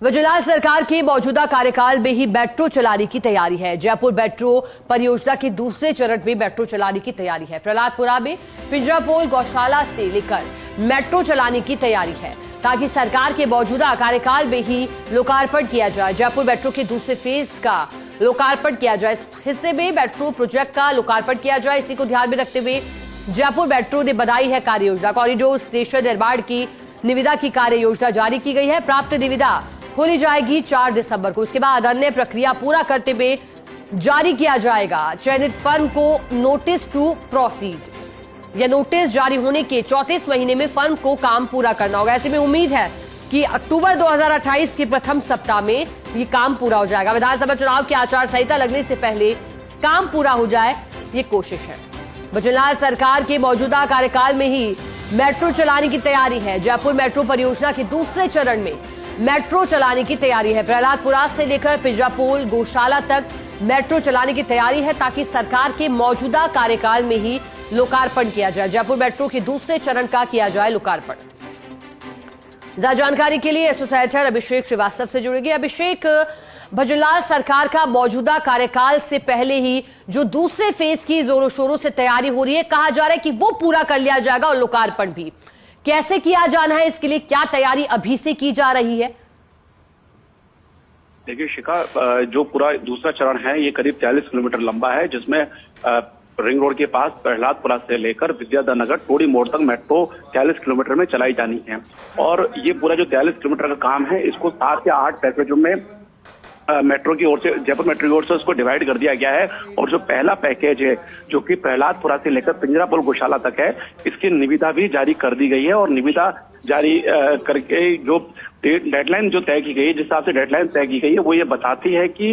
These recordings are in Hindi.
गुजरात सरकार की मौजूदा कार्यकाल में ही मेट्रो चलाने की तैयारी है। जयपुर मेट्रो परियोजना के दूसरे चरण में मेट्रो चलाने की तैयारी है। प्रहलादपुरा में पिंजरापोल गौशाला से लेकर मेट्रो चलाने की तैयारी है ताकि सरकार के मौजूदा कार्यकाल में ही लोकार्पण किया जाए। जयपुर मेट्रो के दूसरे फेज का लोकार्पण किया जाए। इस हिस्से में मेट्रो प्रोजेक्ट का लोकार्पण किया जाए। इसी को ध्यान में रखते हुए जयपुर मेट्रो ने बनाई है कार्य योजना। कॉरिडोर स्टेशन निर्माण की निविदा की कार्य योजना जारी की गई है। प्राप्त निविदा खोली जाएगी 4 दिसंबर को। इसके बाद अन्य प्रक्रिया पूरा करते हुए जारी किया जाएगा। चयनित फर्म को नोटिस टू प्रोसीड या नोटिस जारी होने के 34 महीने में फर्म को काम पूरा करना होगा। ऐसे में उम्मीद है कि अक्टूबर 2028 के प्रथम सप्ताह में ये काम पूरा हो जाएगा। विधानसभा चुनाव की आचार संहिता लगने से पहले काम पूरा हो जाए, ये कोशिश है। गुजरात सरकार के मौजूदा कार्यकाल में ही मेट्रो चलाने की तैयारी है। जयपुर मेट्रो परियोजना के दूसरे चरण में मेट्रो चलाने की तैयारी है। प्रहलादपुरा से लेकर पिंजरापोल गौशाला तक मेट्रो चलाने की तैयारी है ताकि सरकार के मौजूदा कार्यकाल में ही लोकार्पण किया जाए। जयपुर मेट्रो के दूसरे चरण का किया जाए लोकार्पण। ज्यादा जानकारी के लिए एसोसिएटर अभिषेक श्रीवास्तव से जुड़ेंगे। अभिषेक, गुजरात सरकार का मौजूदा कार्यकाल से पहले ही जो दूसरे फेज की जोरों शोरों से तैयारी हो रही है, कहा जा रहा है कि वो पूरा कर लिया जाएगा और लोकार्पण भी कैसे किया जाना है, इसके लिए क्या तैयारी अभी से की जा रही है? देखिए शिखा, जो पूरा दूसरा चरण है ये करीब 40 किलोमीटर लंबा है, जिसमें रिंग रोड के पास प्रहलादपुरा से लेकर विद्याधर नगर टोड़ी मोड़ तक मेट्रो 40 किलोमीटर में चलाई जानी है। और ये पूरा जो 40 किलोमीटर का काम है, इसको 7 या 8 पैकेजों में मेट्रो की ओर से, जयपुर मेट्रो की ओर से उसको डिवाइड कर दिया गया है। और जो पहला पैकेज है जो कि प्रहलादपुरा से लेकर पिंजरापोल गौशाला तक है, इसकी निविदा भी जारी कर दी गई है। और निविदा जारी करके जो डेडलाइन जो तय की गई है, जिस हिसाब से डेडलाइन तय की गई है, वो ये बताती है कि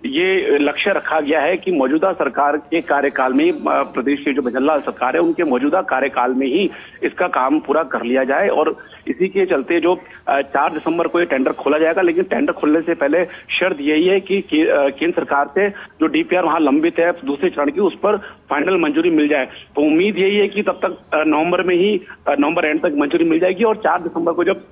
ये लक्ष्य रखा गया है कि मौजूदा सरकार के कार्यकाल में, प्रदेश की जो गुजरात सरकार है उनके मौजूदा कार्यकाल में ही इसका काम पूरा कर लिया जाए। और इसी के चलते जो 4 दिसंबर को ये टेंडर खोला जाएगा, लेकिन टेंडर खोलने से पहले शर्त यही है कि केंद्र सरकार से जो डीपीआर वहां लंबित है दूसरे चरण की, उस पर फाइनल मंजूरी मिल जाए। तो उम्मीद यही है कि तब तक नवंबर एंड तक मंजूरी मिल जाएगी। और 4 दिसंबर को जब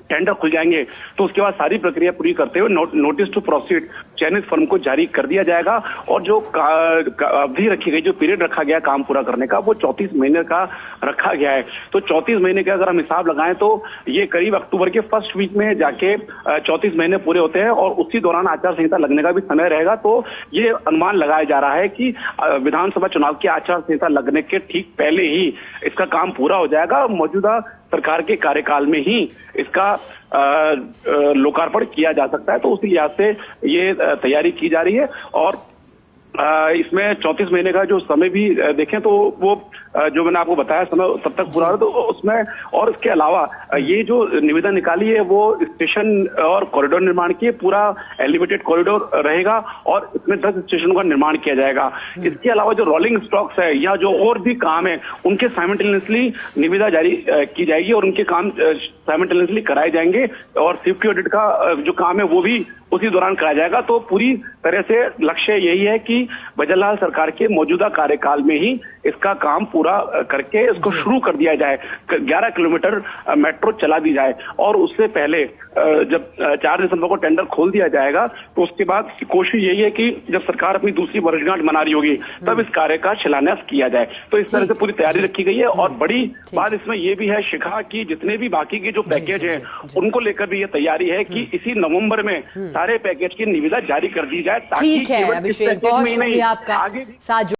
टेंडर खुल जाएंगे तो उसके बाद सारी प्रक्रिया पूरी करते हुए नोटिस टू प्रोसीड चयनित फर्म को जारी कर दिया जाएगा। और जो अवधि रखी गई, जो पीरियड रखा गया काम पूरा करने का, वो 34 महीने का रखा गया है। तो 34 महीने का अगर हम हिसाब लगाएं तो ये करीब अक्टूबर के फर्स्ट वीक में जाके 34 महीने पूरे होते हैं। और उसी दौरान आचार संहिता लगने का भी समय रहेगा। तो ये अनुमान लगाया जा रहा है कि विधानसभा चुनाव की आचार संहिता लगने के ठीक पहले ही इसका काम पूरा हो जाएगा। मौजूदा सरकार के कार्यकाल में ही इसका लोकार्पण किया जा सकता है। तो उसी लिहाज से ये तैयारी की जा रही है। और इसमें 34 महीने का जो समय भी देखें तो वो जो मैंने आपको बताया समय तब तक पूरा हो, तो उसमें और इसके अलावा ये जो निविदा निकाली है वो स्टेशन और कॉरिडोर निर्माण की, पूरा एलिवेटेड कॉरिडोर रहेगा और इसमें 10 स्टेशनों का निर्माण किया जाएगा। इसके अलावा जो रोलिंग स्टॉक्स है या जो और भी काम है उनके साइमल्टेनियसली निविदा जारी की जाएगी और उनके काम साइमल्टेनियसली कराए जाएंगे। और सेफ्टी ऑडिट का जो काम है वो भी उसी दौरान कराया जाएगा। तो पूरी तरह से लक्ष्य यही है कि गुजरात सरकार के मौजूदा कार्यकाल में ही इसका काम पूरा करके इसको शुरू कर दिया जाए। 11 किलोमीटर मेट्रो चला दी जाए। और उससे पहले जब 4 दिसंबर को टेंडर खोल दिया जाएगा तो उसके बाद कोशिश यही है कि जब सरकार अपनी दूसरी वर्षगांठ मना रही होगी तब इस कार्य का शिलान्यास किया जाए। तो इस तरह से पूरी तैयारी रखी गई है। और बड़ी बात इसमें यह भी है शिखा की जितने भी बाकी के जो पैकेज हैं उनको लेकर भी ये तैयारी है कि इसी नवंबर में सारे पैकेज की निविदा जारी कर दी जाए, ताकि ठीक है अभिषेक, बहुत शुक्रिया आपका साथ